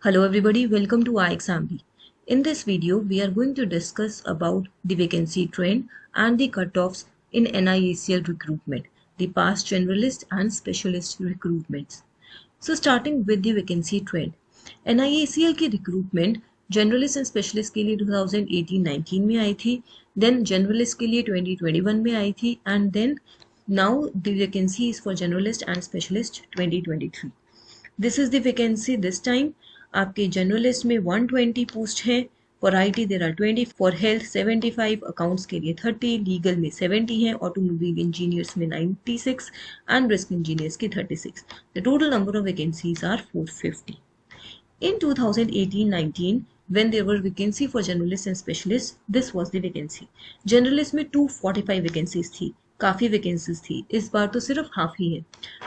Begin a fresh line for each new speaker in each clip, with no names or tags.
Hello everybody, welcome to iExamB. In this video, we are going to discuss about the vacancy trend and the cutoffs in NIACL recruitment, the past generalist and specialist recruitments. So starting with the vacancy trend, NIACL की recruitment generalist and specialist के लिए 2018-19 में आई थी, then generalist के लिए 2021 में आई थी and then now the vacancy is for generalist and specialist 2023. This is the vacancy this time. आपके जनरलिस्ट में 120 पोस्ट है, for IT there are 20, for health 75, accounts के लिए 30, लीगल में 70 है, ऑटोमोबाइल इंजीनियर्स में 96 एंड रिस्क इंजीनियर्स की 36. The total number of vacancies are 450. In 2018-19, when there were vacancy for generalists and specialists, this was the vacancy. Generalist में 245 vacancies थी, काफ़ी vacancies थी. इस बार तो सिर्फ हाफ ही है.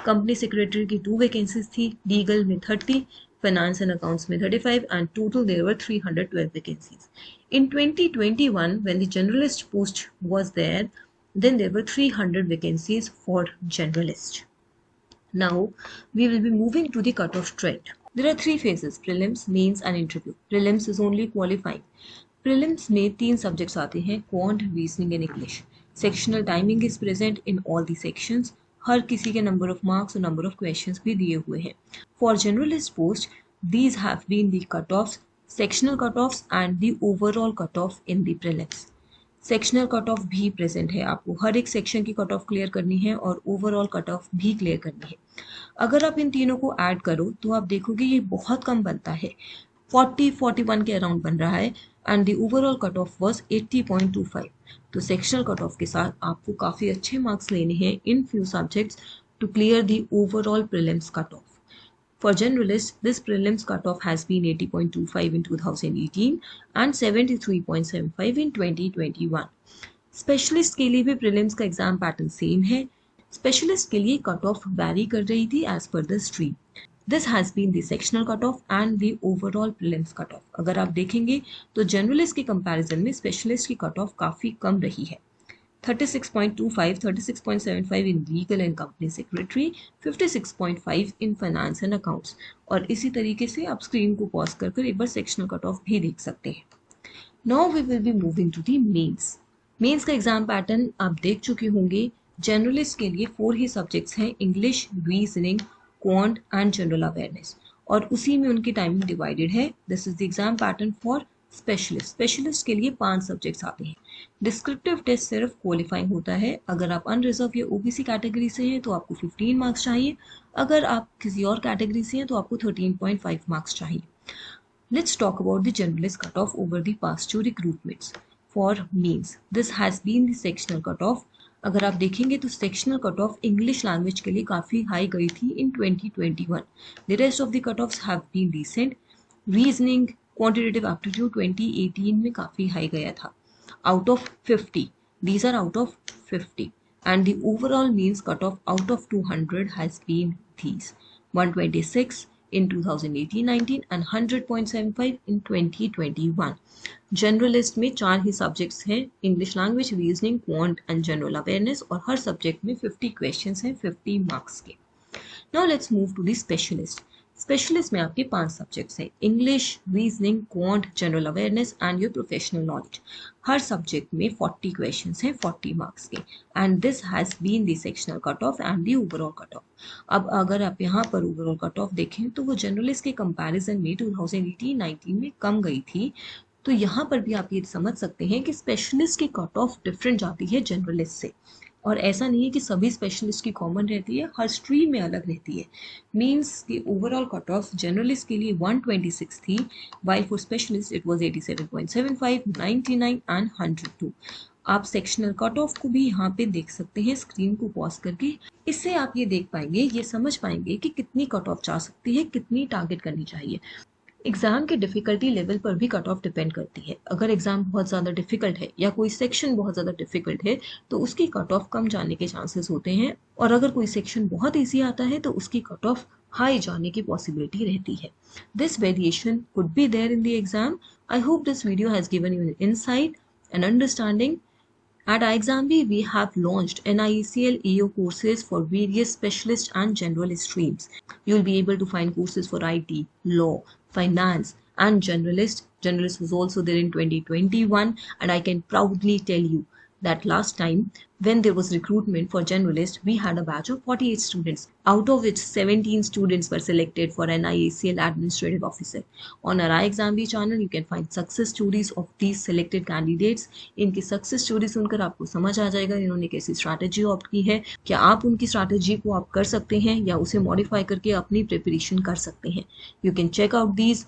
कंपनी सेक्रेटरी की 2 vacancies थी, लीगल में 30, finance and accounts में 35, and total there were 312 vacancies. In 2021, when the generalist post was there, then there were 300 vacancies for generalist. Now we will be moving to the cutoff trend. There are 3 phases: prelims, mains and interview. Prelims is only qualifying. Prelims में 3 subjects आते हैं: quant, reasoning and English. Sectional timing is present in all the sections. हर किसी के number of marks और number of questions भी दिए हुए हैं. For generalist post, these have been the cutoffs, sectional cutoffs and the overall cutoff in the prelims. Sectional cut of भी present है, आपको हर एक सेक्शन की कट ऑफ क्लियर करनी है और ओवरऑल कट ऑफ भी क्लियर करनी है. अगर आप इन तीनों को ऐड करो तो आप देखोगे ये बहुत कम बनता है, 40-41 के अराउंड बन रहा है and the overall cut of was 80.25. तो सेक्शनल कट ऑफ के साथ आपको काफ़ी अच्छे मार्क्स लेने हैं in few subjects to clear the overall prelims cut off. For generalists, this prelims cutoff has been 80.25 in 2018 and 73.75 in 2021. Specialist के लिए भी prelims का एग्जाम पैटर्न सेम है. Specialist के लिए कट ऑफ वैरी कर रही थी as per the stream. This has been the sectional cutoff and the overall prelims cutoff. अगर आप देखेंगे तो generalist के कंपैरिजन में specialist की कट ऑफ काफ़ी कम रही है. 36.25, 36.75 in legal and company secretary, 56.5 in finance and accounts. और इसी तरीके से आप स्क्रीन को पॉज कर एक बार सेक्शनल कट ऑफ भी देख सकते हैं. Now we will be moving to the mains. Mains का एग्जाम पैटर्न आप देख चुके होंगे. जनरलिस्ट के लिए 4 ही सब्जेक्ट्स हैं: English, reasoning, quant and general awareness, और उसी में उनकी टाइमिंग डिवाइडेड है. This is the exam pattern for specialist. Specialist के लिए 5 सब्जेक्ट्स आते हैं. डिस्क्रिप्टिव टेस्ट सिर्फ क्वालिफाइंग होता है. अगर आप अनरिजर्व या ओबीसी कैटेगरी से हैं तो आपको 15 मार्क्स चाहिए. अगर आप किसी और कैटेगरी से हैं तो आपको 13.5 मार्क्स चाहिए. Let's talk about the generalist cut off over the past 2 recruitments. For means this has been the sectional cut off. अगर आप देखेंगे तो sectional cut off English language के लिए काफ़ी हाई गई थी in 2021. The rest of the cut offs have been decent. Reasoning, quantitative aptitude 2018 में काफ़ी हाई गया था, out of 50. These are out of 50. And the overall means cutoff out of 200 has been these: 126 in 2018-19 and 100.75 in 2021. Generalist में 4 ही subjects हैं: English language, reasoning, quant and general awareness, और हर subject में 50 questions हैं 50 marks के. Now let's move to the specialist. Specialist में आपके 5 subjects हैं: English, reasoning, quant, general awareness and your professional knowledge. हर सब्जेक्ट में 40 क्वेश्चंस हैं 40 मार्क्स के and this has been the sectional cut off and the overall cut off. अब अगर आप यहाँ पर ओवरऑल कट ऑफ देखें तो वो जनरलिस्ट के कंपैरिजन में 2018-19 में कम गई थी. तो यहाँ पर भी आप ये समझ सकते हैं कि स्पेशलिस्ट की कट ऑफ डिफरेंट जाती है जनरलिस्ट से, और ऐसा नहीं है कि सभी स्पेशलिस्ट की कॉमन रहती है, हर स्ट्रीम में अलग रहती है. मींस की ओवरऑल कट ऑफ जनरलिस्ट के लिए 126 थी, while for specialist it was 87.75, 99 and 102. आप सेक्शनल कट ऑफ को भी यहाँ पे देख सकते हैं स्क्रीन को पॉज करके. इससे आप ये देख पाएंगे, ये समझ पाएंगे कि कितनी कट ऑफ जा सकती है, कितनी टारगेट करनी चाहिए. एग्जाम के डिफिकल्टी लेवल पर भी कट ऑफ डिपेंड करती है. अगर एग्जाम बहुत ज़्यादा डिफिकल्ट है या कोई सेक्शन बहुत ज़्यादा डिफिकल्ट है तो उसकी कट ऑफ कम जाने के चांसेस होते हैं, और अगर कोई सेक्शन बहुत ईजी आता है तो उसकी कट ऑफ हाई जाने की पॉसिबिलिटी रहती है. This variation could be there in the exam. I hope this video has given you insight and understanding At iXambi, we have launched NIECL EO courses for various specialist and general streams. You'll be able to find courses for IT, law, finance, and generalist. Generalist was also there in 2021, and I can proudly tell you that last time when there was recruitment for generalist, we had a batch of 48 students, out of which 17 students were selected for NIECL administrative officer. On our iXambi channel, you can find success stories of these selected candidates. इनकी success story सुनकर आपको समझ आ जाएगा इन्होंने कैसी strategy opt की है, क्या आप उनकी स्ट्रैटेजी को आप कर सकते हैं या उसे मॉडिफाई करके अपनी प्रिपरेशन कर सकते हैं. You can check out these.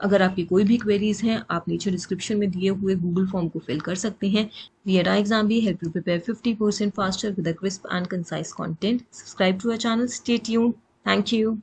अगर आपकी कोई भी क्वेरीज हैं, आप नीचे डिस्क्रिप्शन में दिए हुए गूगल फॉर्म को फिल कर सकते हैं. We at iXambi help you prepare 50% faster with a crisp and concise content. Subscribe to our channel. Stay tuned. Thank you.